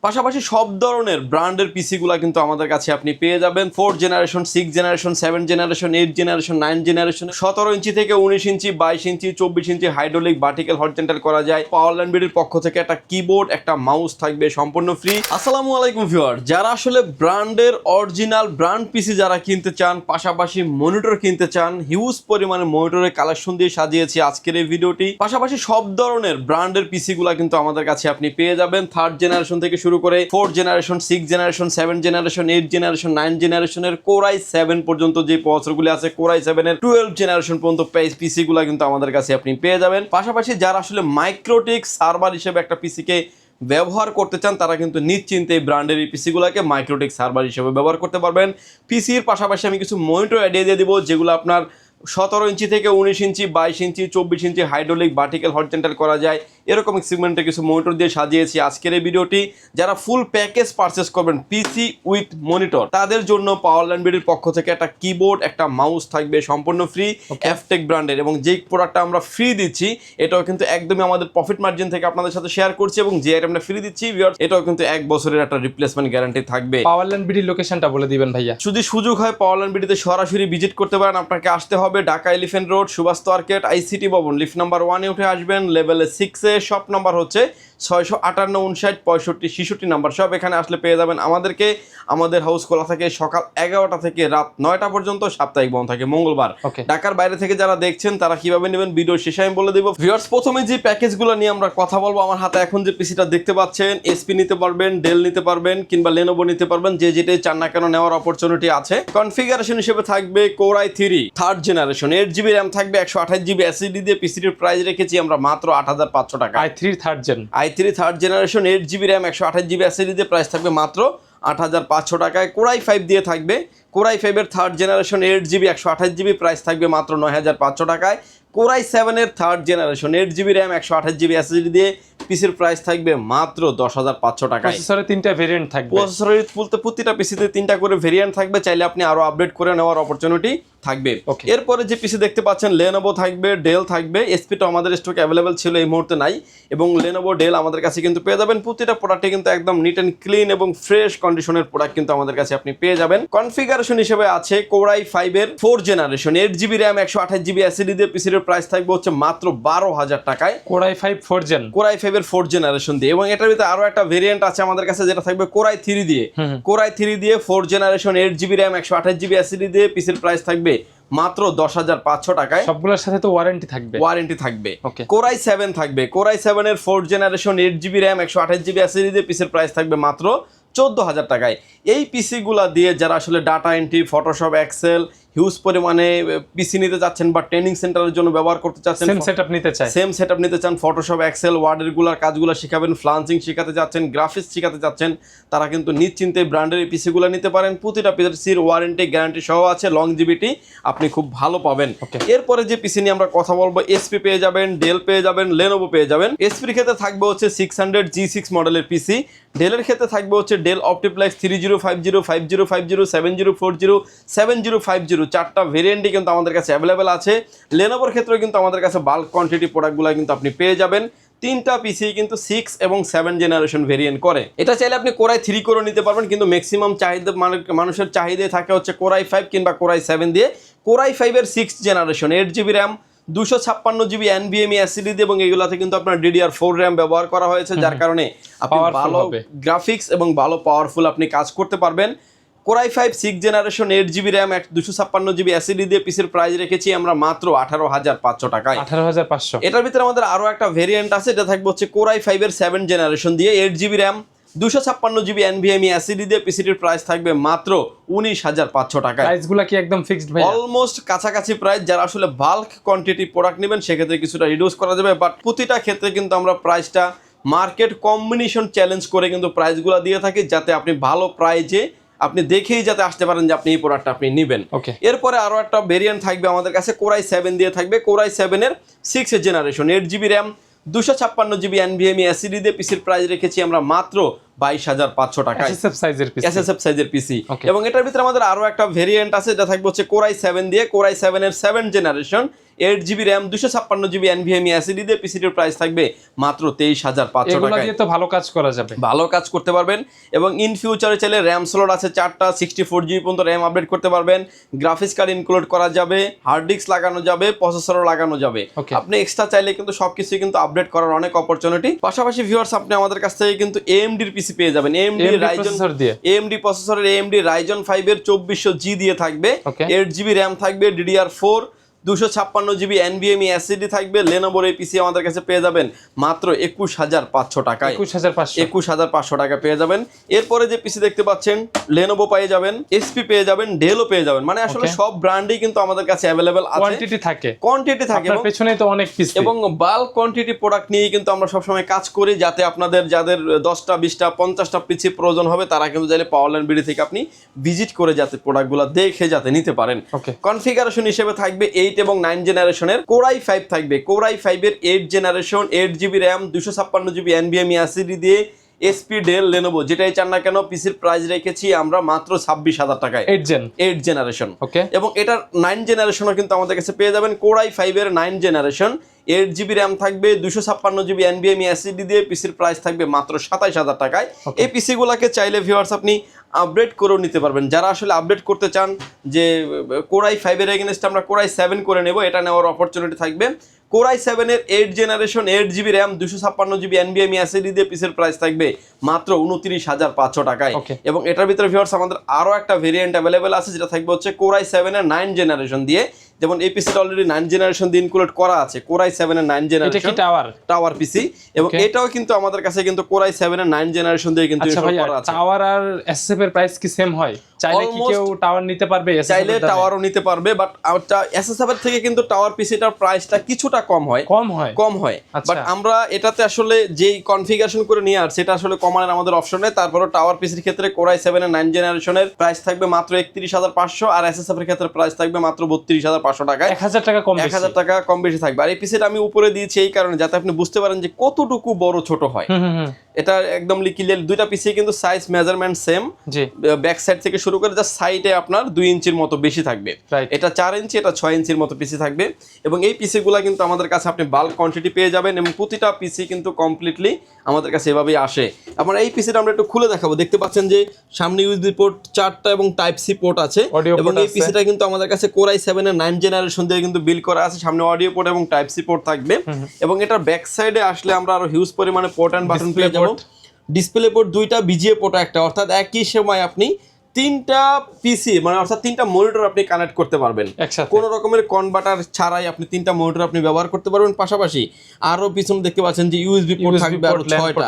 পাশাপাশি সব ধরনের ব্র্যান্ডের পিসিগুলো কিন্তু আমাদের কাছে আপনি পেয়ে যাবেন 4 generation 6 generation 7 generation 8 generation 9 generation 17 ইঞ্চি থেকে 19 ইঞ্চি 22 ইঞ্চি 24 ইঞ্চি হাইড্রোলিক ভার্টিক্যাল হরিজন্টাল করা যায়। পাওয়ারল্যান্ড বিডির পক্ষ থেকে একটা কিবোর্ড একটা মাউস থাকবে সম্পূর্ণ ফ্রি। আসসালামু আলাইকুম ভিউয়ার, যারা আসলে ব্র্যান্ডের অরিজিনাল ব্র্যান্ড পিসি যারা কিনতে চান, পাশাপাশি মনিটর কিনতে চান, হিউজ পরিমাণে মনিটরের কালেকশন দিয়ে সাজিয়েছি আজকের এই ভিডিওটি। পাশাপাশি সব ধরনের ব্র্যান্ডের পিসিগুলো কিন্তু আমাদের কাছে আপনি পেয়ে যাবেন 3rd জেনারেশন থেকে শুরু করে 4 জেনারেশন 6 জেনারেশন 7 জেনারেশন 8 জেনারেশন 9 জেনারেশনের কোরাই 7 পর্যন্ত যে প্রসেসরগুলো আছে, কোরাই 7 এর 12 জেনারেশন পর্যন্ত পিসিগুলো কিন্তু আমাদের কাছে আপনি পেয়ে যাবেন। পাশাপাশি যারা আসলে মাইক্রোটিক সার্ভার হিসেবে একটা পিসিকে ব্যবহার করতে চান, তারা কিন্তু নিশ্চিন্তে এই ব্র্যান্ডের এই পিসিগুলোকে মাইক্রোটিক সার্ভার হিসেবে ব্যবহার করতে পারবেন। পিসির পাশাপাশি আমি কিছু মনিটর আইডিয়া দিয়ে দিব, যেগুলো আপনার 17 ইঞ্চি থেকে 19 ইঞ্চি 22 ইঞ্চি 24 ইঞ্চি হাইড্রোলিক ভার্টিক্যাল হরিজন্টাল করা যায়, এরকম সেগমেন্টে কিছু মনিটর দিয়ে সাজিয়েছি আজকের এই ভিডিওটি। যারা ফুল প্যাকেজ পারচেস করবেন পিসি উইথ মনিটর, তাদের জন্য পাওয়ারল্যান্ড বিডির পক্ষ থেকে একটা কিবোর্ড একটা মাউস থাকবে সম্পূর্ণ ফ্রি এফটেক ব্র্যান্ডের। এবং যেই প্রোডাক্টটা আমরা ফ্রি দিচ্ছি এটাও কিন্তু একদমই আমাদের প্রফিট মার্জিন থেকে আপনাদের সাথে শেয়ার করছি, এবং যে আইটেমটা ফ্রি দিচ্ছি এটাও কিন্তু 1 বছরের একটা রিপ্লেসমেন্ট গ্যারান্টি থাকবে। পাওয়ারল্যান্ড বিডির লোকেশনটা বলে দিবেন ভাইয়া। যদি সুযোগ হয় পাওয়ারল্যান্ড বিডিতে সরাসরি ভিজিট করতে পারেন। আপনাকে আসতে হবে Dhaka elephant road, Subhash market, ICT Bhaban, lift number 1 এ উঠে আসবেন। লেভেলে 6 এ শপ নাম্বার হচ্ছে 658 59 65 66 নাম্বার সব। এখানে আসলে পেয়ে যাবেন আমাদেরকে। আমাদের হাউস খোলা থাকে সকাল 11টা থেকে রাত 9টা পর্যন্ত, সাপ্তাহিক বন্ধ থাকে মঙ্গলবার। ঢাকার বাইরে থেকে যারা দেখছেন তারা কিভাবে নেবেন ভিডিও শেষে আমি বলে দিব। ভিউয়ার্স, প্রথমে যে প্যাকেজগুলো নিয়ে আমরা কথা বলবো, আমার হাতে এখন যে পিসিটা দেখতে পাচ্ছেন, এসপি নিতে পারবেন, ডেল নিতে পারবেন, কিংবা লেনোভো নিতে পারবেন, যে যেটাই চান না কেন নেওয়ার অপরচুনিটি আছে। কনফিগারেশন হিসেবে থাকবে core i 3 3rd generation 8GB RAM থাকবে, 128GB এসএসডি দিয়ে পিসিটির প্রাইস রেখেছি আমরা মাত্র 8500 টাকা। i3 3rd gen i3 3rd generation 8GB RAM 128GB SSD দিয়ে প্রাইস থাকবে মাত্র 8500 টাকায়। কোরাই 5 দিয়ে থাকবে, কোরাই 5 এর 3rd generation 8GB 128GB price থাকবে মাত্র 9500 টাকায়। কোরাই 7 এর 3rd generation 8GB RAM 128GB SSD দিয়ে পিসির প্রাইস থাকবে মাত্র 10500 টাকায়। প্রসেসরে 3টা ভেরিয়েন্ট থাকবে। প্রসেসরের প্রতিটা পিসিতে 3টা করে ভেরিয়েন্ট থাকবে, চাইলে আপনি আরো আপডেট করে নেওয়ার অপরচুনিটি থাকবে। এরপরে যে পিসি দেখতে পাচ্ছেন, লেনোভো থাকবে, ডেল থাকবে। এসপিটা আমাদের স্টক অ্যাভেলেবেল ছিল, এই মুহূর্তে নাই, এবং লেনোভো ডেল আমাদের কাছে কিন্তু পেয়ে যাবেন। প্রতিটা প্রোডাক্টে কিন্তু একদম নিট অ্যান্ড ক্লিন এবং ফ্রেশ কন্ডিশনের প্রোডাক্ট কিন্তু আমাদের কাছে আপনি পেয়ে যাবেন। কনফিগারেশন হিসেবে আছে কোরাই 5 এর 4 generation 8GB RAM 128GB SSD দিয়ে পিসির প্রাইস থাকবে হচ্ছে মাত্র 12000 টাকায়। কোরাই 5 4 জেন, কোরাই 5 এর 4 জেনারেশন দিয়ে, এবং এটার ভিতরে আরো একটা ভেরিয়েন্ট আছে আমাদের কাছে যেটা থাকবে কোরাই 3 দিয়ে। কোরাই 3 দিয়ে 4 generation 8GB RAM 128GB SSD দিয়ে পিসির প্রাইস থাকবে মাত্র 10500 টাকায়। সবগুলোর সাথে তো ওয়ারেন্টি থাকবে। কোরাই 7 থাকবে, কোরাই 7 এর 4 generation 8GB RAM 128GB SSD দিয়ে পিসির প্রাইস থাকবে মাত্র 14000 টাকায়। এই পিসিগুলা দিয়ে যারা আসলে data entry, Photoshop, Excel huge পরিমাণে পিসি নিতে চাচ্ছেন বা ট্রেনিং সেন্টারের জন্য ব্যবহার করতে চাচ্ছেন, সেম সেটআপ নিতে চান, ফটোশপ, এক্সেল, ওয়ার্ড এরগুলার কাজগুলো শিখাবেন, ফ্লান্সিং শিখাতে চাচ্ছেন, গ্রাফিক্স শিখাতে চাচ্ছেন, তারা কিন্তু নিশ্চিন্তে ব্র্যান্ডের এই পিসিগুলো নিতে পারেন। প্রতিটা পিসির ওয়ারেন্টি গ্যারান্টি সহ আছে, লংজিভিটি আপনি খুব ভালো পাবেন। এরপরে যে পিসি নিয়ে আমরা কথা বলবো, এসপি পেয়ে যাবেন, ডেল পেয়ে যাবেন, লেনোভো পেয়ে যাবেন। এসপির ক্ষেত্রে থাকবে হচ্ছে 600 G6 মডেলের পিসি। ডেলের ক্ষেত্রে থাকবে হচ্ছে ডেল অপটিপ্লেক্স 3050 5050 7040 7050, 4টা ভেরিয়েন্টই কিন্তু আমাদের কাছে অ্যাভেলেবেল আছে। লেনোভোর ক্ষেত্রেও কিন্তু আমাদের কাছে বাল্ক কোয়ান্টিটি প্রোডাক্টগুলো কিন্তু আপনি পেয়ে যাবেন। 3টা পিসি কিন্তু 6 এবং 7 জেনারেশন ভেরিয়েন্ট করে। এটা চাইলে আপনি কোরাই 3 করে নিতে পারবেন, কিন্তু ম্যাক্সিমাম চাহিদা মানুষের চাহিদায় থাকে হচ্ছে কোরাই 5 কিংবা কোরাই 7 দিয়ে। কোরাই 5 এর 6 generation 8GB RAM 256GB NVMe SSD দিয়ে, এবং এগুলাতে কিন্তু আপনার DDR4 র্যাম ব্যবহার করা হয়েছে, যার কারণে আপনি ভালো গ্রাফিক্স এবং ভালো পাওয়ারফুল আপনি কাজ করতে পারবেন। Core i 5 6 generation 8GB RAM 256GB SSD দিয়ে পিসির প্রাইস রেখেছি আমরা মাত্র 18500 টাকায়। 18500। এটার ভিতরে আমাদের আরো একটা ভেরিয়েন্ট আছে, এটা থাকবে হচ্ছে কোরাই 5 এর 7 জেনারেশন দিয়ে 8GB RAM 256GB NVMe SSD দিয়ে পিসিটির প্রাইস থাকবে মাত্র 19500 টাকায়। প্রাইসগুলো কি একদম ফিক্সড ভাই? অলমোস্ট কাছাকাছি প্রাইস। যারা আসলে বাল্ক কোয়ান্টিটি প্রোডাক্ট নেবেন সেক্ষেত্রে কিছুটা রিডিউস করা যাবে, বাট প্রতিটা ক্ষেত্রে কিন্তু আমরা প্রাইসটা মার্কেট কম্বিনেশন চ্যালেঞ্জ করে কিন্তু প্রাইসগুলো দিয়ে থাকি, যাতে আপনি ভালো প্রাইজে আপনি দেখেই যাতে আসতে পারেন যে আপনি এই প্রোডাক্টটা আপনি নেবেন। এরপরে আরো একটা ভেরিয়েন্ট থাকবে আমাদের কাছে, কোরাই 7 দিয়ে থাকবে। কোরাই 7 এর 6 generation 8GB RAM 256GB NVMe SSD দিয়ে পিসির প্রাইস রেখেছি আমরা মাত্র 22500 টাকায়। এসএসএফ সাইজের পিসি। এবং এটার ভিতরে আমাদের আরো একটা ভেরিয়েন্ট আছে, যেটা থাকবে হচ্ছে কোরাই 7 দিয়ে। কোরাই 7 এর 7 generation 8GB RAM 256GB NVMe SSD দিয়ে পিসিটির প্রাইস থাকবে মাত্র 23,500 এগুলো টাকায়। দিয়ে তো ভালো কাজ করা যাবে, ভালো কাজ করতে পারবেন এবং ইন ফিউচারে চাইলে র্যাম স্লট আছে 4টা, 64GB পর্যন্ত র্যাম আপডেট করতে পারবেন, গ্রাফিক্স কার্ড ইনক্লুড করা যাবে, হার্ড ডিস্ক লাগানো যাবে, প্রসেসরও লাগানো যাবে। Okay. আপনি এক্সট্রা চাইলে কিন্তু সবকিছু কিন্তু আপডেট করার অনেক অপরচুনিটি। পাশাপাশি ভিউয়ার্স আপনি আমাদের কাছ থেকে কিন্তু AMD এর পিসি পেয়ে যাবেন, AMD Ryzen প্রসেসর দিয়ে। AMD প্রসেসরের AMD Ryzen 5 এর 2400G দিয়ে থাকবে, Okay. 8GB র্যাম থাকবে, DDR4, 256GB NVMe SSD থাকবে। লেনোভোর এই পিসি আমাদের কাছে পেয়ে যাবেন মাত্র 21,500 টাকায়। 21,500 21,500 টাকা পেয়ে যাবেন। এরপরে যে পিসি দেখতে পাচ্ছেন লেনোভো পেয়ে যাবেন, এসপি পেয়ে যাবেন, ডেলও পেয়ে যাবেন, মানে আসলে Okay. সব ব্র্যান্ডই কিন্তু আমাদের কাছে অ্যাভেলেবেল আছে, কোয়ান্টিটি থাকে, কোয়ান্টিটি থাকে আপনার পেছনেই তো অনেক পিস এবং বাল্ক কোয়ান্টিটি প্রোডাক্ট নিয়ে কিন্তু আমরা সবসময় কাজ করি, যাতে আপনাদের যাদের 10টা 20টা 50টা পিসি প্রয়োজন হবে তারা কিন্তু চাইলে পাওয়ারল্যান্ড বিডি থেকে আপনি ভিজিট করে যাতে প্রোডাক্টগুলো দেখে যাতে নিতে পারেন। ওকে, কনফিগারেশন হিসেবে থাকবে 8 এবং 9 জেনারেশনের Core i5 থাকবে, Core i5 এর 8 generation, 8GB RAM, 256GB NVMe SSD দিয়ে এসপি ডেল লেনোভো যেটাই চান না কেন পিসির প্রাইস রেখেছি আমরা মাত্র 26,000 টাকায়, 8 জেনারেশন। ওকে, এবং এটার 9 জেনারেশনও কিন্তু আমাদের কাছে পেয়ে যাবেন, Core i5 এর 9 জেনারেশন, 8GB র্যাম থাকবে, 256GB NVMe SSD দিয়ে পিসির প্রাইস থাকবে মাত্র 27,000 টাকায়। এই পিসিগুলোকে চাইলে ভিউয়ার্স আপনি আপডেট করেও নিতে পারবেন, যারা আসলে আপডেট করতে চান যে Core i5 এর এগেইনস্টে আমরা Core i7 করে নেব, এটা নেওয়ার অপরচুনিটি থাকবে। Core i7 এর 8 generation, 8GB RAM, 256GB NVMe SSD দিয়ে পিসির প্রাইস থাকবে মাত্র 29,500 টাকায়। এবং এটার ভিতরে ভিউয়ার্স আমাদের আরো একটা ভেরিয়েন্ট অ্যাভেলেবেল আছে, যেটা থাকবে হচ্ছে Core i7 এর 9 জেনারেশন দিয়ে, যেমন এই পিসিটা অলরেডি 9 জেনারেশন দিয়ে ইনক্লুড করা আছে, Core i7 এর 9 জেনারেশন, এটা কি টাওয়ার পিসি, এবং এটাও কিন্তু আমাদের কাছে কিন্তু Core i7 এর 9 জেনারেশন দিয়ে কিন্তু ইনস্টল করা আছে। টাওয়ার আর এসএসএফ এর প্রাইস কি সেম হয়? চাইলে কি কেউ টাওয়ার নিতে পারবে? চাইলে টাওয়ারও নিতে পারবে, বাট এসএসএফ এর থেকে কিন্তু টাওয়ার পিসিটার প্রাইসটা কিছুটা কম হয়। বাট আমরা এটাতে আসলে যেই কনফিগারেশন করে নিয়ে আসছে এটা আসলে কমানোর আমাদের অপশন নেই। তারপরে টাওয়ার পিসির ক্ষেত্রে Core i7 এর 9 জেনারেশনের প্রাইস থাকবে মাত্র 31,500, আর এসএসএফ এর ক্ষেত্রে প্রাইস থাকবে মাত্র 32,500 টাকায়, 1000 টাকা কম, 1000 টাকা কম বেশি থাকবে। আর এই পিসিটা আমি উপরে দিয়েছি এই কারণে যাতে আপনি বুঝতে পারেন যে কতটুকু বড় ছোট হয়। এটা একদম ক্লিয়ার, দুইটা পিসি কিন্তু size measurement same, back side থেকে শুরু করে জাস্ট সাইডে আপনার 2 ইঞ্চির মতো বেশি থাকবে, এটা 4 ইঞ্চি, এটা 6 ইঞ্চির মতো পিসি থাকবে। এবং এই পিসিগুলো কিন্তু আমাদের কাছে আপনি বাল্ক কোয়ান্টিটি পেয়ে যাবেন, এবং প্রতিটা পিসি কিন্তু কমপ্লিটলি আমাদের কাছে এভাবেই আসে। আমরা এই পিসিটা আমরা একটু খুলে দেখাবো, দেখতে পাচ্ছেন যে সামনে ইউএসবি পোর্ট 4টা এবং টাইপ সি পোর্ট আছে, এবং এই পিসিটা কিন্তু আমাদের কাছে Core i7 এর 9 জেনারেশন দিয়ে কিন্তু বিল্ড করা আছে, সামনে অডিও পোর্ট এবং টাইপ সি পোর্ট থাকবে। এবং এটার ব্যাক সাইডে আসলে আমরা আরো হিউজ পরিমাণে পোর্ট এন্ড বাটন পেয়ে যাবো, ডিসপ্লে পোর্ট 2টা, বিজিএ পোর্ট একটা, অর্থাৎ একই সময় আপনি 3টা পিসি মানে অর্থাৎ 3টা মনিটর আপনি কানেক্ট করতে পারবেন কোন রকমের কনভার্টার ছাড়াই, আপনি 3টা মনিটর আপনি ব্যবহার করতে পারবেন। পাশাপাশি আরো পিছনে দেখতে পাচ্ছেন যে ইউএসবি পোর্ট থাকবে, আরো 6টা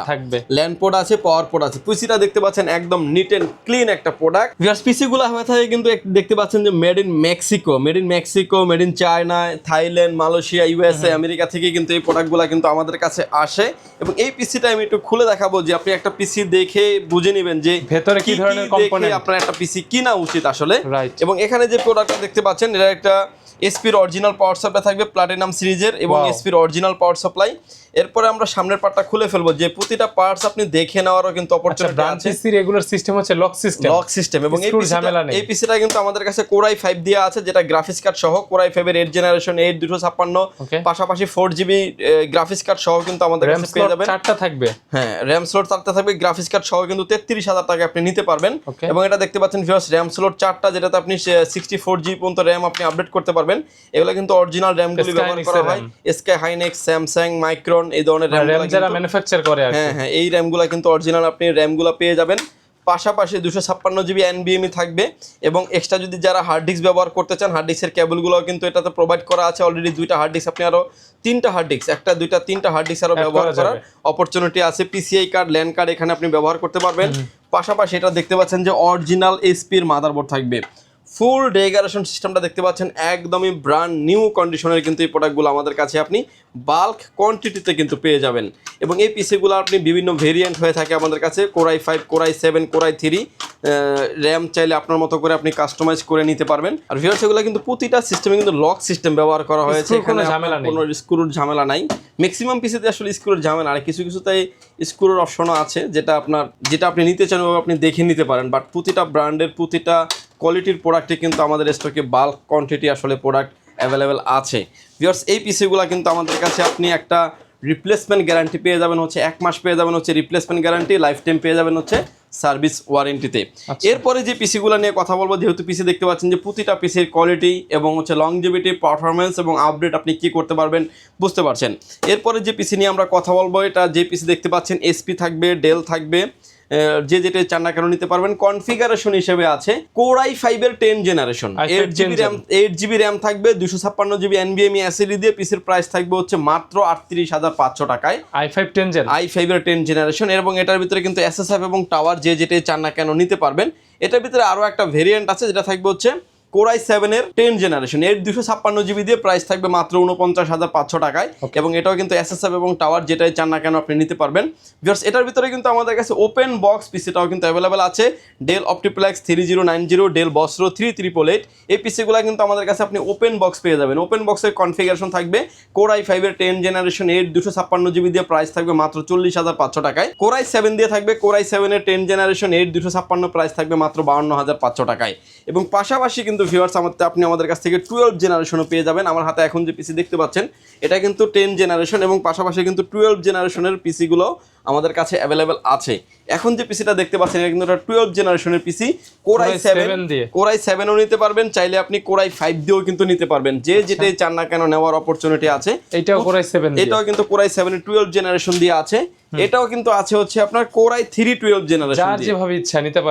ল্যান্ড পোর্ট আছে, পাওয়ার পোর্ট আছে। পিসিটা দেখতে পাচ্ছেন একদম নিট এন্ড ক্লিন একটা প্রোডাক্ট। ভিউয়ার্স পিসিগুলো হয়ে থাকে কিন্তু দেখতে পাচ্ছেন যে made in Mexico, made in China, Thailand, Malaysia, USA, America থেকে কিন্তু এই প্রোডাক্টগুলো কিন্তু আমাদের কাছে আসে। এবং এই পিসিটা আমি একটু খুলে দেখাবো যে আপনি একটা পিসি দেখে বুঝে নেবেন যে ভেতরে কি ধরনের কম্পোনেন্ট আপনার একটা পিসি কিনা উচিত আসলে। এবং এখানে যে প্রোডাক্টটা দেখতে পাচ্ছেন এটা একটা এসপির অরিজিনাল পাওয়ার সাপ্লাই থাকবে, প্লাটিনাম সিরিজের, এবং এসপির অরিজিনাল পাওয়ার সাপ্লাই। এরপরে আমরা সামনের পার্টটা খুলে ফেলবো, যে প্রতিটা পার্টস আপনি দেখে নেওয়ারও কিন্তু অপরচুনিটি আছে। পিসি রেগুলার সিস্টেম হচ্ছে লক সিস্টেম, এবং এই পিসিটা কিন্তু আমাদের কাছে Core i5 দেয়া আছে, যেটা গ্রাফিক্স কার্ড সহ Core i5 এর 8 জেনারেশন, 8 256, পাশাপাশি 4GB গ্রাফিক্স কার্ড সহ কিন্তু আমাদের কাছে পেয়ে যাবেন। 4টা থাকবে, হ্যাঁ র‍্যাম স্লট 4টা থাকবে, গ্রাফিক্স কার্ড সহ কিন্তু 33,000 টাকা আপনি নিতে পারবেন। এবং এটা দেখতে পাচ্ছেন ভিউয়ার্স র‍্যাম স্লট 4টা, যেটাতে আপনি 64GB পর্যন্ত র‍্যাম আপনি আপডেট করতে পারবেন। এগুলো কিন্তু অরিজিনাল র‍্যামগুলি ব্যবহার করা হয়, SK Hynix, Samsung, Micron এই ধরনের র‍্যাম যারা ম্যানুফ্যাকচার করে। হ্যাঁ এই র‍্যামগুলো কিন্তু অরিজিনাল আপনি র‍্যামগুলো পেয়ে যাবেন। পাশাপাশি 256GB NVMe থাকবে, এবং এক্সট্রা যদি যারা হার্ড ডিস্ক ব্যবহার করতে চান হার্ড ডিস্কের কেবলগুলো কিন্তু এটাতে প্রোভাইড করা আছে অলরেডি। 2টা হার্ড ডিস্ক আপনি আরো 3টা হার্ড ডিস্ক, 1টা 2টা 3টা হার্ড ডিস্ক আরো ব্যবহার করার অপরচুনিটি আছে। PCI কার্ড, ল্যান কার্ড এখানে আপনি ব্যবহার করতে পারবেন। পাশাপাশি এটা দেখতে পাচ্ছেন যে অরিজিনাল এসপির মাদারবোর্ড থাকবে, ফুল ডেকোরেশন সিস্টেমটা দেখতে পাচ্ছেন একদমই ব্র্যান্ড নিউ কন্ডিশনের কিন্তু এই প্রোডাক্টগুলো আমাদের কাছে আপনি বাল্ক কোয়ান্টিটিতে কিন্তু পেয়ে যাবেন। এবং এই পিসিগুলো আপনি বিভিন্ন ভেরিয়েন্ট হয়ে থাকে আমাদের কাছে, Core i5, Core i7, Core i3, RAM চাইলে আপনার মতো করে আপনি কাস্টমাইজ করে নিতে পারবেন। আর ভিউয়ার্স এগুলো কিন্তু প্রতিটা সিস্টেমে কিন্তু লক সিস্টেম ব্যবহার করা হয়েছে, এখানে কোনো স্ক্রুর ঝামেলা নাই। ম্যাক্সিমাম পিসিতে আসলে স্ক্রুর ঝামেলা, আর কিছু তাই স্ক্রুর অপশনও আছে, যেটা আপনি নিতে চান আপনি দেখে নিতে পারেন। বাট প্রতিটা ব্র্যান্ডের প্রতিটা কোয়ালিটির প্রোডাক্টে কিন্তু আমাদের স্টকে বাল্ক কোয়ান্টিটি আসলে প্রোডাক্ট অ্যাভেলেবেল আছে। ভিউয়ার্স এই পিসিগুলো কিন্তু আমাদের কাছে আপনি একটা রিপ্লেসমেন্ট গ্যারান্টি পেয়ে যাবেন হচ্ছে 1 মাস পেয়ে যাবেন হচ্ছে রিপ্লেসমেন্ট গ্যারান্টি, লাইফ টাইম পেয়ে যাবেন হচ্ছে সার্ভিস ওয়ারেন্টিতে। এরপরে যে পিসিগুলো নিয়ে কথা বলবো, যেহেতু পিসি দেখতে পাচ্ছেন যে প্রতিটা পিসির কোয়ালিটি এবং হচ্ছে লংজিভিটি, পারফরমেন্স এবং আপডেট আপনি কি করতে পারবেন বুঝতে পারছেন। এরপরে যে পিসি নিয়ে আমরা কথা বলবো, এটা যে পিসি দেখতে পাচ্ছেন এসপি থাকবে, ডেল থাকবে, যে যেটা চান না কেন নিতে পারবেন। কনফিগারেশন হিসেবে আছে Core i5 এর 10 জেনারেশন, 8GB র্যাম থাকবে, 256GB NVMe SSD দিয়ে। পিসির প্রাইস থাকবে হচ্ছে মাত্র 38,500 টাকায়। i5 এর 10 জেনারেশন, এবং এটার ভিতরে কিন্তু SSF এবং টাওয়ার যে যেটা চান না কেন নিতে পারবেন। এটার ভিতরে আরো একটা ভেরিয়েন্ট আছে যেটা থাকবে হচ্ছে Core i7 এর 10 জেনারেশন, এর 256GB দিয়ে। প্রাইস থাকবে মাত্র 49,500 টাকায়, এবং এটাও কিন্তু SSF এবং টাওয়ার যেটাই চান না কেন আপনি নিতে পারবেন। ভিউয়ার্স এটার ভিতরে কিন্তু আমাদের কাছে ওপেন বক্স পিসিটাও কিন্তু অ্যাভেলেবেল আছে। ডেল অপটিপ্লেক্স 3090, ডেল বসরো 3888, এই পিসিগুলো কিন্তু আমাদের কাছে আপনি ওপেন বক্স পেয়ে যাবেন। ওপেন বক্সের কনফিগারেশন থাকবে Core i5 এর 10 জেনারেশন, এর 256GB দিয়ে। প্রাইস থাকবে মাত্র 40,500 টাকায়। Core i7 দিয়ে থাকবে Core i7 এর 10 জেনারেশন, এর 256, প্রাইস থাকবে মাত্র 52,500 টাকায়। এবং পাশাপাশি কিন্তু ভিউয়ার্স আপনি আমাদের কাছ থেকে 12 জেনারেশনও পেয়ে যাবেন। আমার হাতে এখন যে পিসি দেখতে পাচ্ছেন এটা কিন্তু 10 জেনারেশন, এবং পাশাপাশি কিন্তু 12 জেনারেশনের পিসিগুলো আমাদের কাছে অ্যাভেলেবেল আছে। এখন যে পিসিটা দেখতে পাচ্ছেন এটা কিন্তু 12 জেনারেশনের পিসি, Core i7ও নিতে পারবেন, চাইলে আপনি Core i5 দিয়েও কিন্তু নিতে পারবেন। যে যেটাই চান না কেন নেওয়ার অপরচুনিটি আছে। এটাও কিন্তু Core i7 এর 12 জেনারেশন দিয়ে আছে। এটাও কিন্তু আছে হচ্ছে আপনার Core i3 12 জেনারেশন, যার যেভাবে ইচ্ছা নিতে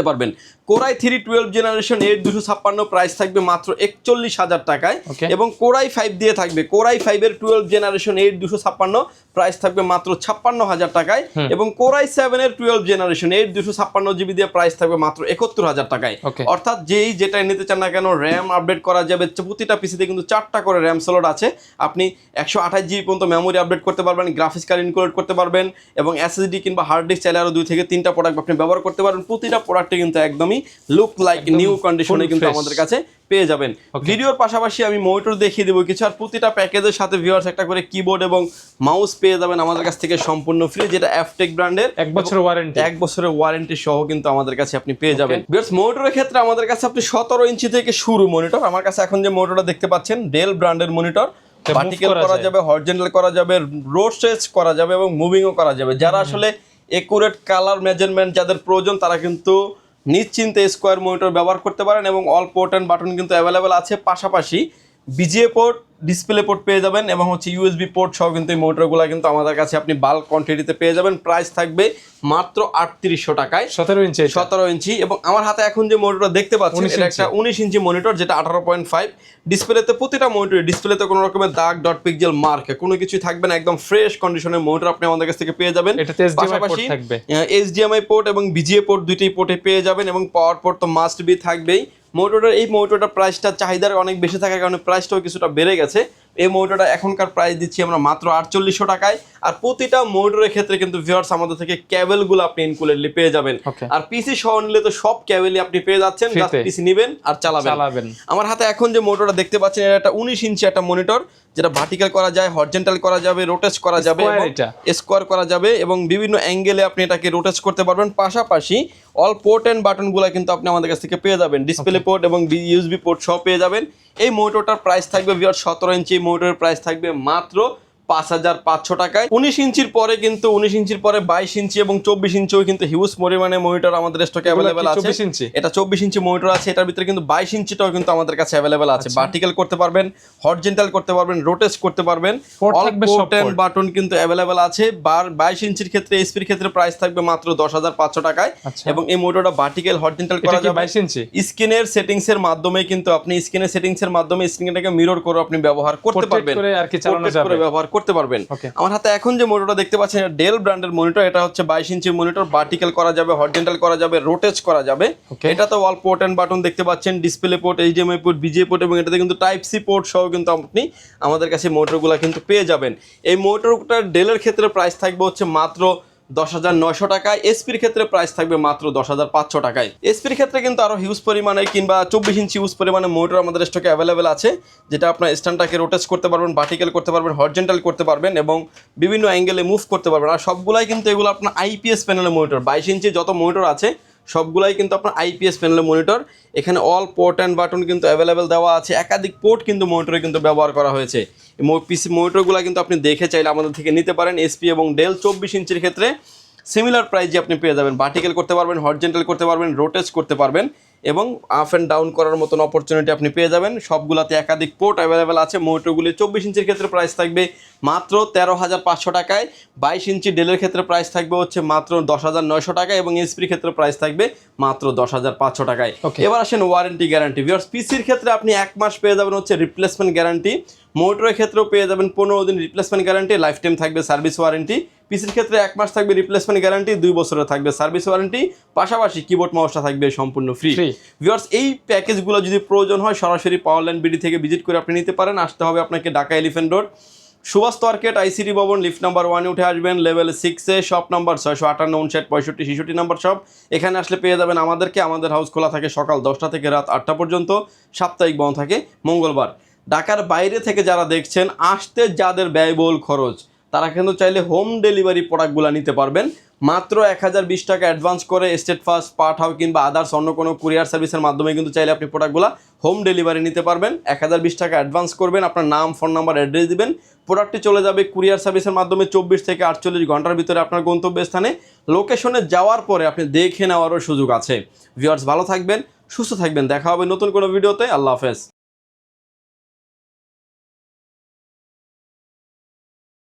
পারবেন। Core i3 12 জেনারেশন, এর 256, প্রাইস থাকবে মাত্র 41,000 টাকায়। এবং Core i5 দিয়ে থাকবে Core i5 এর 12 জেনারেশন, এর 256, প্রাইস থাকবে মাত্র 56,000 টাকায়। এবং Core i7 এর 12 জেনারেশন, এর 256GB দিয়ে। প্রাইস থাকবে মাত্র 71,000 টাকায়। অর্থাৎ যেই যেটাই নিতে চান না কেন র্যাম আপডেট করা যাবে। প্রতিটা পিসিতে কিন্তু 4টা করে র্যাম স্লট আছে। আপনি 128GB পর্যন্ত মেমোরি আপডেট করতে পারবেন, গ্রাফিক্স কার্ড ইনক্লুড করতে পারবেন, এবং SSD কিংবা হার্ড ডিস্ক চাইলে আরো 2 থেকে 3টা প্রোডাক্ট আপনি ব্যবহার করতে পারবেন। প্রতিটা প্রোডাক্টে কিন্তু একদমই লুক লাইক নিউ কন্ডিশনে কিন্তু আমাদের কাছে পেয়ে যাবেন। ভিডিওর পাশাপাশি আমি মনিটর দেখিয়ে দেবো কিছু, আর প্রতিটা প্যাকেজের সাথে ভিউয়ার্স একটা করে কিবোর্ড এবং মাউস পেয়ে যাবেন আমাদের কাছ থেকে সম্পূর্ণ ফ্রি, যেটা অ্যাপটেক ব্র্যান্ডের 1 বছরের ওয়ারেন্টি সহ কিন্তু আমাদের কাছে আপনি পেয়ে যাবেন। ভিউয়ার্স মনিটরের ক্ষেত্রে আমাদের কাছে আপনি 17 ইঞ্চি থেকে শুরু মনিটর। আমার কাছে এখন যে মনিটরটা দেখতে পাচ্ছেন ডেল ব্র্যান্ডের মনিটর, ভার্টিক্যাল করা যাবে, হরিজন্টাল করা যাবে, রোটেট করা যাবে এবং মুভিংও করা যাবে। যারা আসলে একুরেট কালার মেজারমেন্ট যাদের প্রয়োজন তারা কিন্তু নিশ্চিন্তে স্কোয়ার মনিটর ব্যবহার করতে পারেন, এবং অল পোর্ট অ্যান্ড বাটন কিন্তু অ্যাভেলেবেল আছে। পাশাপাশি বিজিএ পোর্ট, ডিসপ্লে পোর্ট পেয়ে যাবেন, এবং হচ্ছে ইউএসবি পোর্ট সহ কিন্তু এই মোটরগুলো কিন্তু আমাদের কাছে আপনি বাল্ক কোয়ান্টিটিতে পেয়ে যাবেন। প্রাইস থাকবে মাত্র 3800 টাকায়, 17 ইঞ্চি। এবং আমার হাতে এখন যে মনিটরটা দেখতে পাচ্ছেন এটা একটা 19 ইঞ্চি মনিটর, যেটা 18.5 ডিসপ্লেতে। প্রতিটা মনিটর ডিসপ্লেতে কোনো রকমের দাগ, ডট, পিক্সেল, মার্ক কোনো কিছুই থাকবে না। একদম ফ্রেশ কন্ডিশনের মনিটর আপনি আমাদের কাছ থেকে পেয়ে যাবেন। পাশাপাশি এইচডিএমআই পোর্ট এবং বিজিএ পোর্ট দুইটাই পোর্টে পেয়ে যাবেন, এবং পাওয়ার পোর্ট তো মাস্ট বি থাকবেই। এই মনিটরটার প্রাইসটা চাহিদার অনেক বেশি থাকার কারণে প্রাইসটাও কিছুটা বেড়ে গেছে। এই মনিটরটা এখনকার প্রাইস দিচ্ছি আমরা মাত্র 4800 টাকায়। আর প্রতিটা মনিটরের ক্ষেত্রে কিন্তু ভিউয়ার্স আমাদের থেকে কেবলগুলো আপনি ইনক্লুডেডলি পেয়ে যাবেন। আর পিসি সহ নিলে তো সব কেবলই আপনি পেয়ে যাচ্ছেন, জাস্ট পিসি নেবেন আর চালাবেন। আমার হাতে এখন যে মনিটরটা দেখতে পাচ্ছেন এটা একটা 19 ইঞ্চি একটা মনিটর, যেটা ভার্টিক্যাল করা যায়, হরিজন্টাল করা যাবে, রোটেট করা যাবে, স্কোয়ার করা যাবে, এবং বিভিন্ন অ্যাঙ্গেলে আপনি এটাকে রোটেট করতে পারবেন। পাশাপাশি অল পোর্ট এন্ড বাটনগুলো কিন্তু আপনি আমাদের কাছ থেকে পেয়ে যাবেন, ডিসপ্লে পোর্ট এবং ইউএসবি পোর্ট সহ পেয়ে যাবেন। এই মনিটরটার প্রাইস থাকবে ভিউয়ার্স 17 ইঞ্চি মনিটরের প্রাইস থাকবে মাত্র 5500 টাকায়। 19 ইঞ্চির পরে কিন্তু 19 ইঞ্চির পরে 22 ইঞ্চি এবং 24 ইঞ্চিও কিন্তু হিউজ পরিমাণে মনিটর আমাদের স্টকে অ্যাভেলেবেল আছে। এটা 24 ইঞ্চি মনিটর আছে, এটার ভিতরে কিন্তু 22 ইঞ্চিটাও কিন্তু আমাদের কাছে অ্যাভেলেবেল আছে। ভার্টিক্যাল করতে পারবেন, হরিজন্টাল করতে পারবেন, রোটেট করতে পারবেন, অল পোর্ট এন্ড বাটন কিন্তু অ্যাভেলেবেল আছে। 22 ইঞ্চির ক্ষেত্রে এসপির ক্ষেত্রে প্রাইস থাকবে মাত্র 10500 টাকায়। এবং এই মনিটরটা ভার্টিক্যাল হরিজন্টাল করা যাবে। স্ক্রিনের সেটিংস এর মাধ্যমে কিন্তু আপনি স্ক্রিনের সেটিংস এর মাধ্যমে স্ক্রিনটাকে মিরর করে আপনি ব্যবহার করতে পারবেন, ব্যবহার করতে পারবেন। আমার হাতে এখন যে মনিটরটা দেখতে পাচ্ছেন এটা ডেল ব্র্যান্ডের মনিটর। এটা হচ্ছে 22 ইঞ্চি মনিটর, ভার্টিক্যাল করা যাবে, হরিজন্টাল করা যাবে, রোটেট করা যাবে। এটাতে অল পোর্ট এন্ড বাটন দেখতে পাচ্ছেন, display port, HDMI port, VGA port, এবং এটাতে কিন্তু টাইপ সি পোর্ট সহ কিন্তু আপনি আমাদের কাছে মনিটরগুলো কিন্তু পেয়ে যাবেন। এই মনিটরটার ডেলের ক্ষেত্রে প্রাইস থাকবে হচ্ছে মাত্র 10,900 টাকায়। এসপির ক্ষেত্রে প্রাইস থাকবে মাত্র 10,500 টাকায়। এসপির ক্ষেত্রে কিন্তু আরো হিউজ পরিমাণে কিংবা 24 ইঞ্চি হিউজ পরিমাণে মনিটর আমাদের স্টকে অ্যাভেলেবেল আছে, যেটা আপনার স্ট্যান্ডটাকে রোটেট করতে পারবেন, ভার্টিক্যাল করতে পারবেন, হরিজন্টাল করতে পারবেন, এবং বিভিন্ন অ্যাঙ্গেলে মুভ করতে পারবেন। আর সবগুলাই কিন্তু এগুলো আপনার আইপিএস প্যানেলের মনিটর। 22 ইঞ্চি যত মনিটর আছে সবগুলাই কিন্তু আপনার আইপিএস প্যানেলের মনিটর। এখানে অল পোর্ট অ্যান্ড বাটন কিন্তু অ্যাভেলেবেল দেওয়া আছে, একাধিক পোর্ট কিন্তু মনিটরে কিন্তু ব্যবহার করা হয়েছে। পিসি মনিটরগুলো কিন্তু আপনি দেখে চাইলে আমাদের থেকে নিতে পারেন। এসপি এবং ডেল 24 ইঞ্চির ক্ষেত্রে সিমিলার প্রাইজে আপনি পেয়ে যাবেন। ভার্টিক্যাল করতে পারবেন, হরিজন্টাল করতে পারবেন, রোটেট করতে পারবেন এবং আপ অ্যান্ড ডাউন করার মতন অপরচুনিটি আপনি পেয়ে যাবেন। সবগুলাতে একাধিক পোর্ট অ্যাভেলেবেল আছে। মনিটরগুলি 24 ইঞ্চির ক্ষেত্রে প্রাইস থাকবে মাত্র 13,500 টাকায়, 22 ইঞ্চি ডেলের ক্ষেত্রে প্রাইস থাকবে হচ্ছে মাত্র 10,900 টাকায় এবং এসপির ক্ষেত্রে প্রাইস থাকবে মাত্র 10,500 টাকায়। এবার আসেন ওয়ারেন্টি গ্যারান্টি। ভিউয়ার্স, পিসির ক্ষেত্রে আপনি 1 মাস পেয়ে যাবেন হচ্ছে রিপ্লেসমেন্ট গ্যারান্টি, মনিটরের ক্ষেত্রেও পেয়ে যাবেন 15 দিন রিপ্লেসমেন্ট গ্যারান্টি, লাইফ টাইম থাকবে সার্ভিস ওয়ারেন্টি। পিসির ক্ষেত্রে 1 মাস থাকবে রিপ্লেসমেন্ট গ্যারান্টি, 2 বছরের থাকবে সার্ভিস ওয়ারেন্টি, পাশাপাশি কিবোর্ড মাউসটা থাকবে সম্পূর্ণ ফ্রি। ভিউয়ার্স, এই প্যাকেজগুলো যদি প্রয়োজন হয় সরাসরি পাওয়ারল্যান্ড বিডি থেকে ভিজিট করে আপনি নিতে পারেন। আসতে হবে আপনাকে Dhaka elephant road, Subhash market, ICT Bhaban, lift number 1 উঠে আসবেন, লেভেল 6-এ, শপ নাম্বার 658, 59, 65, 66 নাম্বার শপ। এখানে আসলে পেয়ে যাবেন আমাদেরকে। আমাদের হাউস খোলা থাকে সকাল 10টা থেকে রাত 8টা পর্যন্ত, সাপ্তাহিক বন্ধ থাকে মঙ্গলবার। ঢাকার বাইরে থেকে যারা দেখছেন, আসতে যাদের ব্যয়বহুল খরচ, তারা কিন্তু চাইলে হোম ডেলিভারি প্রোডাক্টগুলো নিতে পারবেন। মাত্র 1020 টাকা অ্যাডভান্স করে স্টেট ফাস্ট, পাঠাও কিংবা আদার্স অন্য কোনো কুরিয়ার সার্ভিসের মাধ্যমে কিন্তু চাইলে আপনি প্রোডাক্টগুলো হোম ডেলিভারি নিতে পারবেন। 1020 টাকা অ্যাডভান্স করবেন, আপনার নাম, ফোন নাম্বার, অ্যাড্রেস দিবেন, প্রোডাক্টটি চলে যাবে কুরিয়ার সার্ভিসের মাধ্যমে 24 থেকে 48 ঘন্টার ভিতরে আপনার গন্তব্যস্থানে। লোকেশনে যাওয়ার পরে আপনি দেখে নেওয়ারও সুযোগ আছে। ভিউয়ার্স, ভালো থাকবেন, সুস্থ থাকবেন, দেখা হবে নতুন কোনো ভিডিওতে। আল্লাহ হাফেজ।